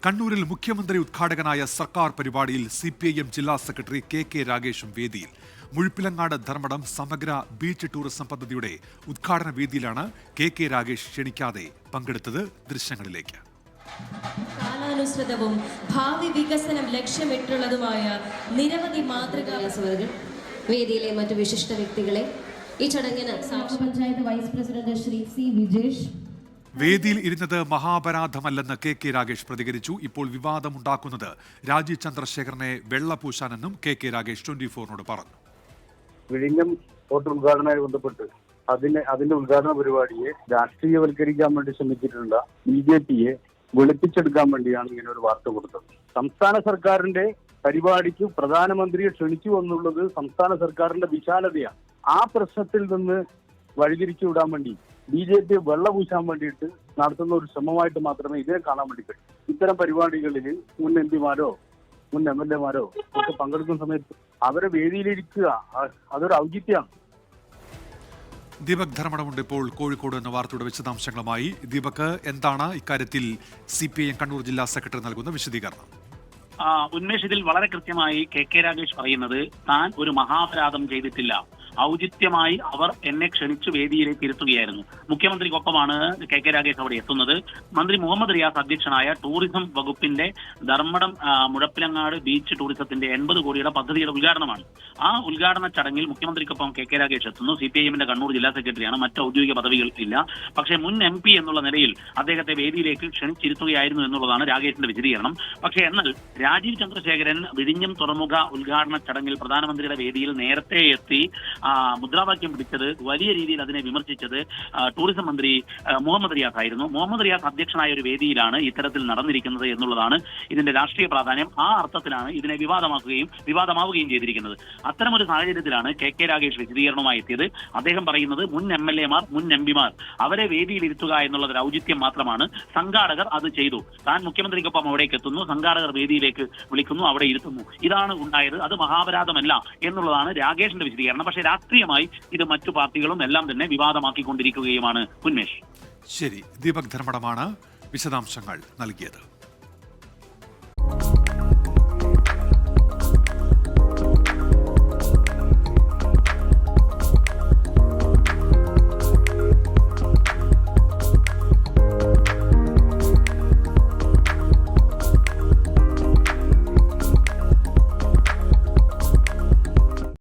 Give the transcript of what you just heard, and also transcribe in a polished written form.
കണ്ണൂരിൽ മുഖ്യമന്ത്രി ഉദ്ഘാടകനായ സർക്കാർ പരിപാടിയിൽ CPIM ജില്ലാ സെക്രട്ടറി കെ രാഗേഷും വേദിയിൽ. മുഴുപ്പിലങ്ങാട് ധർമ്മടം സമഗ്ര ബീച്ച് ടൂറിസം പദ്ധതിയുടെ ഉദ്ഘാടന വേദിയിലാണ് കെ രാഗേഷ് ക്ഷണിക്കാതെ പങ്കെടുത്തത്. ദൃശ്യങ്ങളിലേക്ക്. കാലാനുസൃതവും ഭാവി വികസനം ലക്ഷ്യമിട്ടുള്ളതുമായ നിരവധി മാതൃകാ വേദിയിലെ മറ്റു വിശിഷ്ട വ്യക്തികളെ ഈ ചടങ്ങിന് panchayat vice president Shri C Vijesh വേദിയിൽ ഇരുന്നത് മഹാപരാധമല്ലെന്ന് കെ രാഗേഷ് പ്രതികരിച്ചു. ഇപ്പോൾ വിവാദമുണ്ടാക്കുന്നത് രാജീവ് ചന്ദ്രശേഖരനെ വെള്ളപൂശാനെന്നും കെ രാഗേഷ് 24-നോട് പറഞ്ഞു. വിഴിഞ്ഞം പോർട്ട് ഉദ്ഘാടനവുമായി ബന്ധപ്പെട്ട് അതിന്റെ ഉദ്ഘാടന പരിപാടിയെ രാഷ്ട്രീയവൽക്കരിക്കാൻ വേണ്ടി ശ്രമിച്ചിട്ടുള്ള BJPയെ വെളുപ്പിച്ചെടുക്കാൻ വേണ്ടിയാണ് ഇങ്ങനെ ഒരു വാർത്ത കൊടുത്തത്. സംസ്ഥാന സർക്കാരിന്റെ പരിപാടിക്ക് പ്രധാനമന്ത്രിയെ ക്ഷണിച്ചു എന്നുള്ളത് സംസ്ഥാന സർക്കാരിന്റെ വിശാലതയാണ്. ആ പ്രശ്നത്തിൽ നിന്ന് വഴിതിരിച്ചു വിടാൻ വേണ്ടി BJP വെള്ളപൂശാൻ വേണ്ടിയിട്ട് നടത്തുന്ന ഒരു ശ്രമമായിട്ട് മാത്രമേ ഇതിനെ കാണാൻ വേണ്ടി കഴിയൂ. ഇത്തരം പരിപാടികളിൽ മുൻ MP-മാരോ മുൻ MLA-മാരോ ഒക്കെ പങ്കെടുക്കുന്ന സമയത്ത് അവരെ വേദിയിലിരിക്കുക അതൊരു ഔചിത്യമാണ്. ദീപക് ധർമ്മടമുണ്ട് ഇപ്പോൾ കോഴിക്കോട് എന്ന വാർത്തയുടെ വിശദാംശങ്ങളുമായി. ദീപക്, എന്താണ് ഇക്കാര്യത്തിൽ CPIM കണ്ണൂർ ജില്ലാ സെക്രട്ടറി നൽകുന്ന വിശദീകരണം? ഉന്മേഷ്, ഇതിൽ വളരെ കൃത്യമായി കെ രാഗേഷ് പറയുന്നത് താൻ ഒരു മഹാപരാധം ചെയ്തിട്ടില്ല. ഔചിത്യമായി അവർ എന്നെ ക്ഷണിച്ചു വേദിയിലേക്ക് ഇരുത്തുകയായിരുന്നു. മുഖ്യമന്ത്രിക്കൊപ്പമാണ് കെ രാഗേഷ് അവിടെ എത്തുന്നത്. മന്ത്രി മുഹമ്മദ് റിയാസ് അധ്യക്ഷനായ ടൂറിസം വകുപ്പിന്റെ ധർമ്മടം മുഴപ്പിലങ്ങാട് ബീച്ച് ടൂറിസത്തിന്റെ 80 കോടിയുടെ പദ്ധതിയുടെ ഉദ്ഘാടനമാണ്. ആ ഉദ്ഘാടന ചടങ്ങിൽ മുഖ്യമന്ത്രിക്കൊപ്പം കെ രാഗേഷ് എത്തുന്നു. CPIMന്റെ കണ്ണൂർ ജില്ലാ സെക്രട്ടറിയാണ്. മറ്റ് ഔദ്യോഗിക പദവികൾ ഇല്ല. പക്ഷേ മുൻ MP എന്നുള്ള നിലയിൽ അദ്ദേഹത്തെ വേദിയിലേക്ക് ക്ഷണിച്ചിരുത്തുകയായിരുന്നു എന്നുള്ളതാണ് രാഗേഷിന്റെ വിശദീകരണം. പക്ഷേ എന്നാൽ രാജീവ് ചന്ദ്രശേഖരൻ വിഴിഞ്ഞം തുറമുഖ ഉദ്ഘാടന ചടങ്ങിൽ പ്രധാനമന്ത്രിയുടെ വേദിയിൽ നേരത്തെ എത്തി മുദ്രാവാക്യം പിടിച്ചത്, വലിയ രീതിയിൽ അതിനെ വിമർശിച്ചത് ടൂറിസം മന്ത്രി മുഹമ്മദ് റിയാസ് ആയിരുന്നു. മുഹമ്മദ് റിയാസ് അധ്യക്ഷനായ ഒരു വേദിയിലാണ് ഇത്തരത്തിൽ നടന്നിരിക്കുന്നത് എന്നുള്ളതാണ് ഇതിന്റെ രാഷ്ട്രീയ പ്രാധാന്യം. ആ അർത്ഥത്തിലാണ് ഇതിനെ വിവാദമാവുകയും ചെയ്തിരിക്കുന്നത്. അത്തരമൊരു സാഹചര്യത്തിലാണ് കെ രാഗേഷ് വിശദീകരണവുമായി എത്തിയത്. അദ്ദേഹം പറയുന്നത് മുൻ MLA-മാർ മുൻ MP-മാർ അവരെ വേദിയിൽ ഇരുത്തുക എന്നുള്ളത് ഔചിത്യം മാത്രമാണ്. സംഘാടകർ അത് ചെയ്തു. താൻ മുഖ്യമന്ത്രിക്കൊപ്പം അവിടേക്ക് എത്തുന്നു, സംഘാടകർ വേദിയിലേക്ക് വിളിക്കുന്നു, അവിടെ ഇരുത്തുന്നു. ഇതാണ് ഉണ്ടായത്. അത് മഹാപരാധമല്ല എന്നുള്ളതാണ് രാഗേഷിന്റെ വിശദീകരണം. പക്ഷേ രാഷ്ട്രീയമായി ഇത് മറ്റു പാർട്ടികളും എല്ലാം തന്നെ വിവാദമാക്കിക്കൊണ്ടിരിക്കുകയുമാണ്. ഉന്മേഷ്, ശരി. ദീപക് ധർമ്മടമാണ് വിശദാംശങ്ങൾ നൽകിയത്.